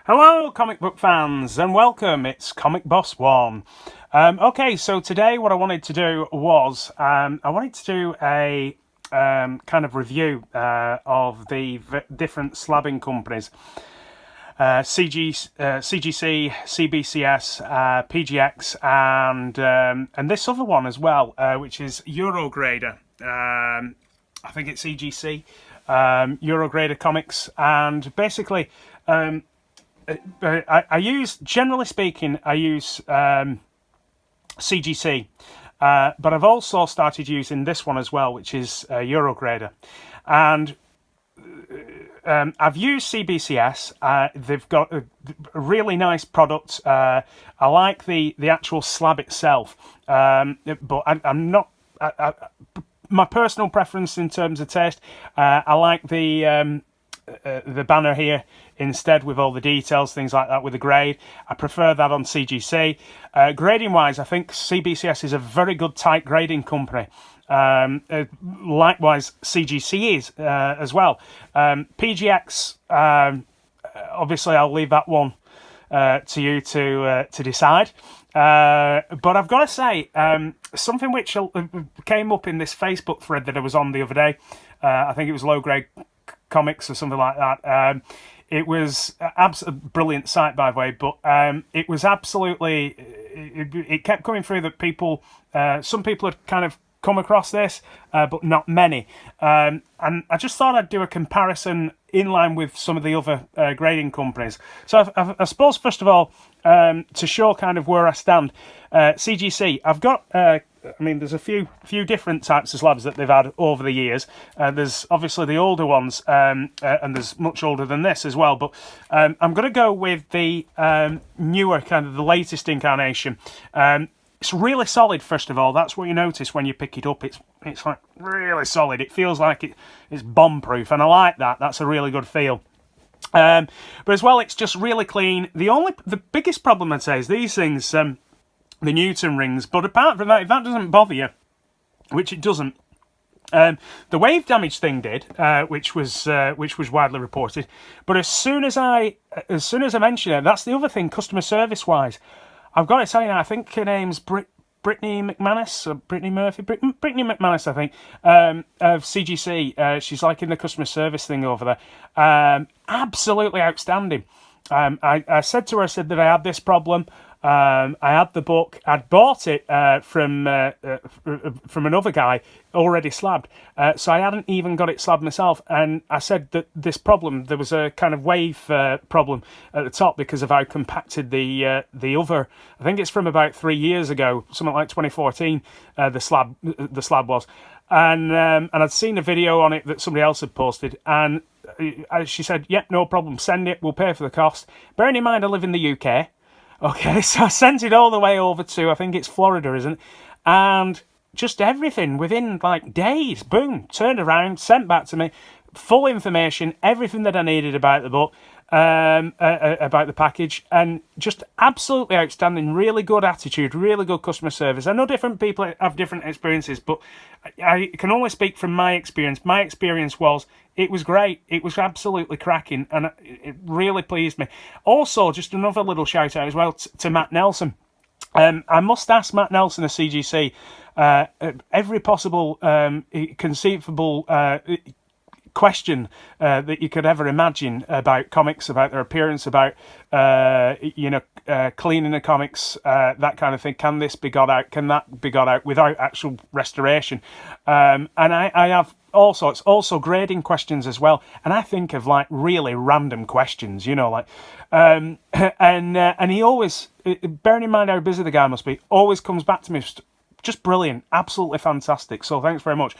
Hello comic book fans and welcome, it's Comic Boss 1. Okay, so today what I wanted to do was, I wanted to do a kind of review of the different slabbing companies. CGC, CBCS, PGX and this other one as well, which is Eurograder. I think it's EGC, Eurograder Comics, and basically I use, generally speaking, I use CGC, but I've also started using this one as well, which is Eurograder, and I've used CBCS. They've got a really nice product. I like the actual slab itself, but I'm not. My personal preference in terms of taste, I like the banner here instead with all the details, things like that with the grade. I prefer that on CGC. Grading wise, I think CBCS is a very good tight grading company. Likewise CGC is as well. PGX, obviously I'll leave that one to you to decide. But I've got to say, something which came up in this Facebook thread that I was on the other day, I think it was Low Grade Comics or something like that. It was a brilliant site, by the way, but it was absolutely, it kept coming through that people, some people had kind of come across this, but not many. And I just thought I'd do a comparison in line with some of the other grading companies. So I suppose, first of all, to show kind of where I stand, CGC, I've got, I mean, there's a few different types of slabs that they've had over the years. There's obviously the older ones, and there's much older than this as well. But I'm going to go with the newer, kind of the latest incarnation. It's really solid, first of all. That's what you notice when you pick it up. It's like really solid. It feels like it's bomb-proof, and I like that. That's a really good feel. But as well, it's just really clean. The biggest problem, I'd say, is these things, the Newton rings. But apart from that, if that doesn't bother you, which it doesn't, the wave damage thing did, which was widely reported. But as soon as I mention it, that's the other thing, customer service wise. I've got to say now, I think her name's Brittany McManus, or Brittany Murphy, Brittany McManus, I think, of CGC. She's like in the customer service thing over there. Absolutely outstanding. I said to her, I said that I had this problem. I had the book. I'd bought it from another guy already slabbed, so I hadn't even got it slabbed myself. And I said that this problem, there was a kind of wave problem at the top because of how compacted the other. I think it's from about 3 years ago, something like 2014. The slab was, and I'd seen a video on it that somebody else had posted, and she said, "Yep, no problem. Send it. We'll pay for the cost." Bearing in mind, I live in the UK. Okay, so I sent it all the way over to, I think it's Florida, isn't it? And just everything within like days, boom, turned around, sent back to me, full information, everything that I needed about the book, about the package, and just absolutely outstanding, really good attitude, really good customer service. I know different people have different experiences, but I can only speak from my experience. My experience was, it was great. It was absolutely cracking, and it really pleased me. Also, just another little shout out as well to Matt Nelson. I must ask Matt Nelson of CGC every possible conceivable question that you could ever imagine about comics, about their appearance, about cleaning the comics, that kind of thing. Can this be got out? Can that be got out without actual restoration? And I have all sorts, also grading questions as well. And I think of like really random questions, like, and he always, bearing in mind how busy the guy must be, always comes back to me just brilliant, absolutely fantastic. So thanks very much.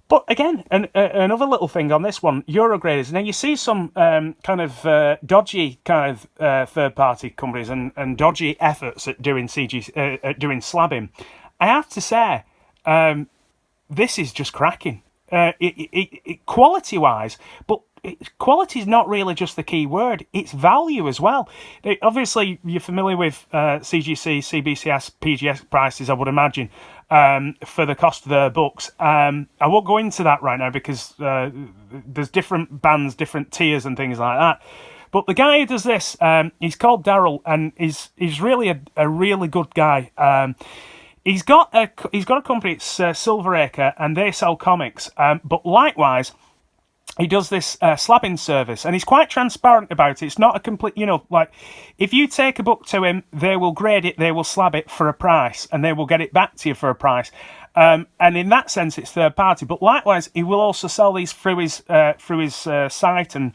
But again, another little thing on this one, Eurograders. Now you see some kind of dodgy kind of third-party companies and dodgy efforts at doing doing slabbing. I have to say, this is just cracking. Quality-wise, but quality is not really just the key word, it's value as well. Obviously, you're familiar with CGC, CBCS, PGX prices, I would imagine. for the cost of their books. I won't go into that right now because there's different bands, different tiers and things like that. But the guy who does this, he's called Daryl, and he's really a really good guy. He's got a company, it's Silveracre, and they sell comics. But likewise, he does this slabbing service, and he's quite transparent about it. It's not a complete, like, if you take a book to him, they will grade it, they will slab it for a price, and they will get it back to you for a price. And in that sense, it's third party. But likewise, he will also sell these through his site and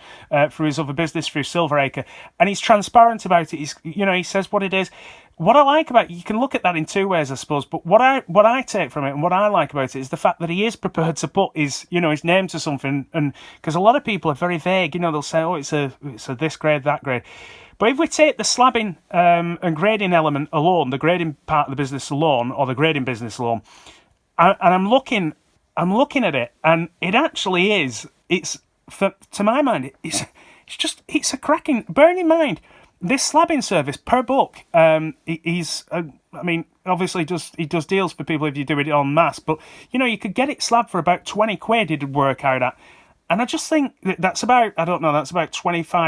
through his other business, through Silveracre. And he's transparent about it. He says what it is. What I like about it, you can look at that in two ways, I suppose. But what I take from it and what I like about it is the fact that he is prepared to put his name to something. And because a lot of people are very vague, they'll say, oh, it's a this grade, that grade. But if we take the slabbing and grading element alone, the grading part of the business alone, or the grading business alone, and I'm looking at it, and it actually is. To my mind, it's a cracking. Bearing in mind, this slabbing service per book, obviously he does deals for people if you do it en masse, but you could get it slabbed for about 20 quid. It'd work out at. And I just think that's about $25,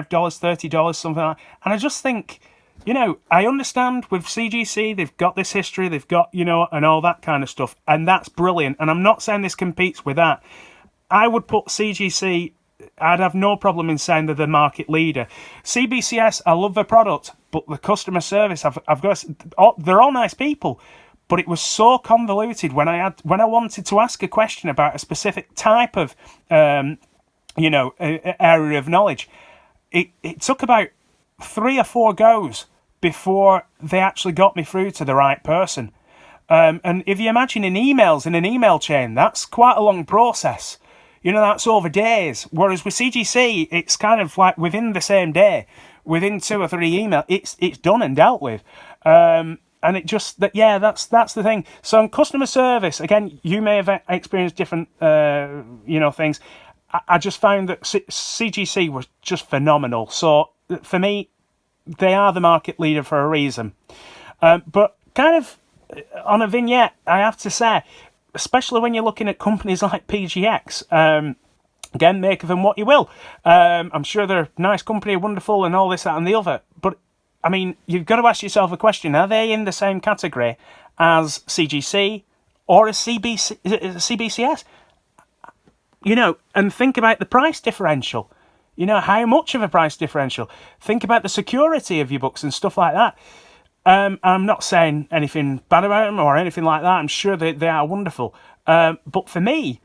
$30, something like that. And I just think, I understand with CGC, they've got this history, they've got, and all that kind of stuff. And that's brilliant. And I'm not saying this competes with that. I would put CGC, I'd have no problem in saying they're the market leader. CBCS, I love the product, but the customer service, they're all nice people. But it was so convoluted when I wanted to ask a question about a specific type of, area of knowledge. It took about 3 or 4 goes before they actually got me through to the right person. And if you imagine in emails, in an email chain, that's quite a long process. That's over days. Whereas with CGC, it's kind of like within the same day, within 2 or 3 emails, it's done and dealt with. And it just that's the thing. So in customer service, again, you may have experienced different things. I just found that CGC was just phenomenal. So for me, they are the market leader for a reason. But kind of on a vignette, I have to say, especially when you're looking at companies like PGX. Again, make of them what you will. I'm sure they're a nice company, wonderful, and all this, that, and the other. But you've got to ask yourself a question. Are they in the same category as CGC or as CBCS? And think about the price differential. How much of a price differential? Think about the security of your books and stuff like that. I'm not saying anything bad about them or anything like that. I'm sure they are wonderful. But for me,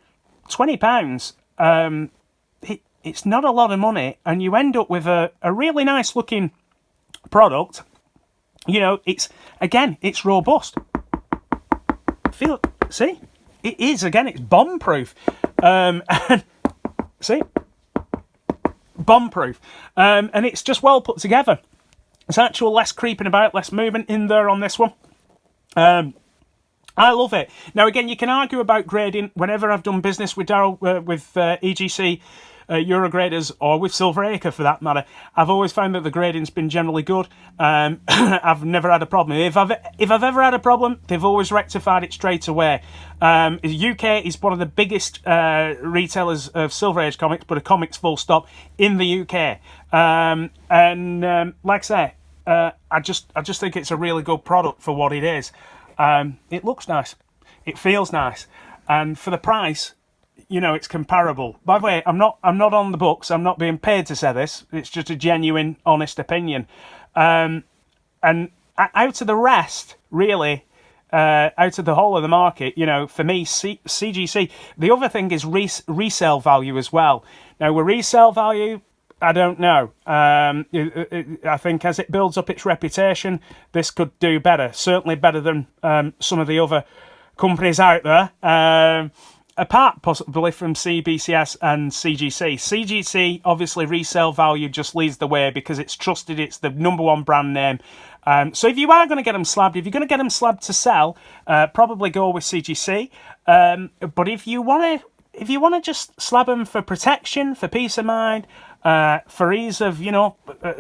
£20, it's not a lot of money, and you end up with a really nice looking product. It's robust. See, it is, again, it's bomb proof. See, bomb proof, and it's just well put together. There's actual less creeping about, less movement in there on this one. I love it. Now, again, you can argue about grading. Whenever I've done business with Daryl, with EGC Eurograders, or with Silveracre for that matter, I've always found that the grading's been generally good. I've never had a problem. If I've ever had a problem, they've always rectified it straight away. The UK is one of the biggest retailers of Silver Age comics, but a comics full stop, in the UK. Like I say, I just think it's a really good product for what it is. It looks nice, it feels nice, and for the price, it's comparable. By the way, I'm not on the books. I'm not being paid to say this. It's just a genuine, honest opinion. And out of the rest, really, out of the whole of the market, for me, CGC. The other thing is resale value as well. Now, with resale value, I don't know. I think as it builds up its reputation, this could do better. Certainly better than some of the other companies out there. Apart possibly from CBCS and CGC. CGC, obviously, resale value just leads the way because it's trusted. It's the number one brand name. So if you are going to get them slabbed, if you're going to get them slabbed to sell, probably go with CGC. But if you want to just slab them for protection, for peace of mind, for ease of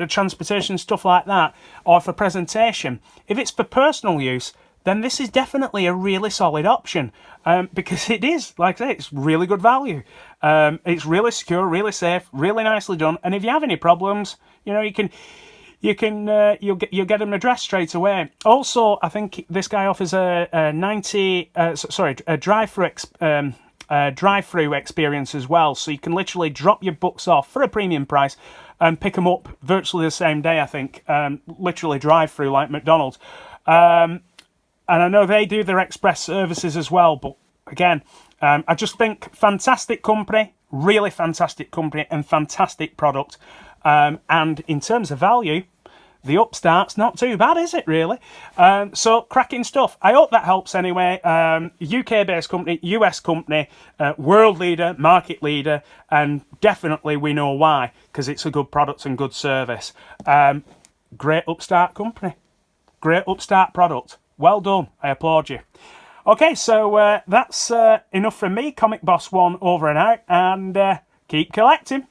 transportation, stuff like that, or for presentation, if it's for personal use, then this is definitely a really solid option, because it is, like I say, it's really good value. It's really secure, really safe, really nicely done. And if you have any problems, you know, you'll get them addressed straight away. Also, I think this guy offers a drive-through experience as well, so you can literally drop your books off for a premium price and pick them up virtually the same day. I think literally drive-through like McDonald's. And I know they do their express services as well, but again, I just think fantastic company, really fantastic company, and fantastic product. And in terms of value, the Upstart's not too bad, is it, really? So, cracking stuff. I hope that helps anyway. UK-based company, US company, world leader, market leader, and definitely we know why, because it's a good product and good service. Great Upstart company. Great Upstart product. Well done. I applaud you. Okay, so that's enough from me. Comic Boss 1 over and out, and keep collecting.